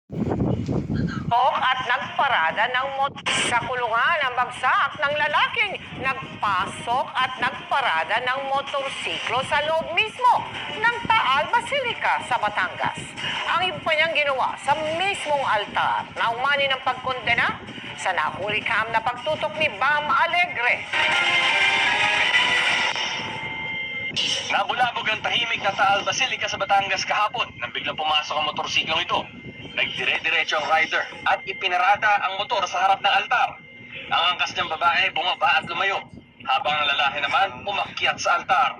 At nagparada ng sa kulungan ang bagsak ng lalaking nagpasok at nagparada ng motorsiklo sa loob mismo ng Taal Basilica sa Batangas. Ang iba pa niyang ginawa sa mismong altar na umani ng pagkondena sa nahuli kam na pagtutok ni Bam Alegre. Nabulabog ang tahimik na Taal Basilica sa Batangas kahapon nang biglang pumasok ang motorsiklong ito. Nagdire-diretso ang rider at ipinarada ang motor sa harap ng altar. Ang angkas niyang babae bumaba at lumayo, habang ang lalaki naman umakyat sa altar.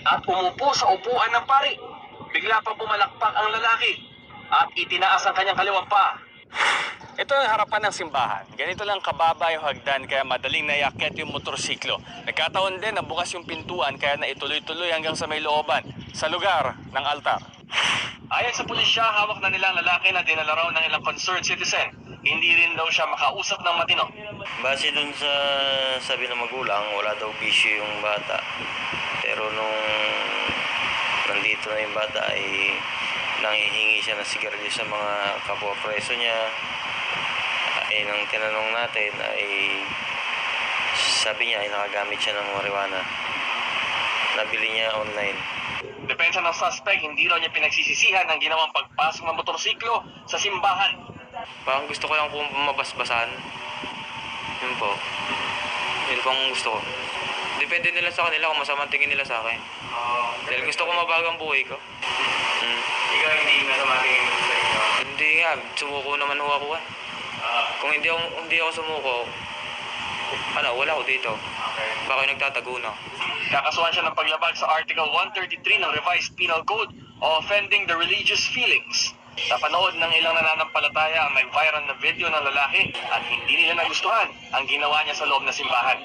At umupo sa upuan ng pari. Bigla pa bumalakpak ang lalaki at itinaas ang kanyang kaliwang paa. Ito ang harapan ng simbahan. Ganito lang kababa yung hagdan kaya madaling naiakyat yung motorsiklo. Nagkataon din na bukas yung pintuan kaya naituloy-tuloy hanggang sa may looban sa lugar ng altar. Ayon sa pulisya, hawak na nila ang lalaki na dinala raw ng ilang concerned citizen. Hindi rin daw siya makausap ng matino. Base dun sa sabi ng magulang, wala daw bisyo yung bata. Pero nung nandito na yung bata ay nanghihingi siya ng sigarilyo sa mga kapwa-preso niya. Ay nang tinanong natin ay sabi niya ay nakagamit siya ng marijuana. Nabili niya online. Depensa ng suspect, hindi raw niya pinagsisisihan ang ginawang pagpasok ng motorsiklo sa simbahan. Parang gusto ko lang kung mabasbasan. Yun po. Yun po ang gusto ko. Depende nila sa kanila kung masamang tingin nila sa akin. Dahil gusto ko mabago ang buhay ko. Ikaw hindi masama tingin sa inyo? Hindi nga, sumuko naman ho ako. Kung hindi ako sumuko, wala ako dito. Baka yung nagtatago na. Kakasuhan siya ng paglabag sa Article 133 ng Revised Penal Code o offending the religious feelings. Napanood ng ilang nananampalataya ang may viral na video ng lalaki at hindi nila nagustuhan ang ginawa niya sa loob ng simbahan.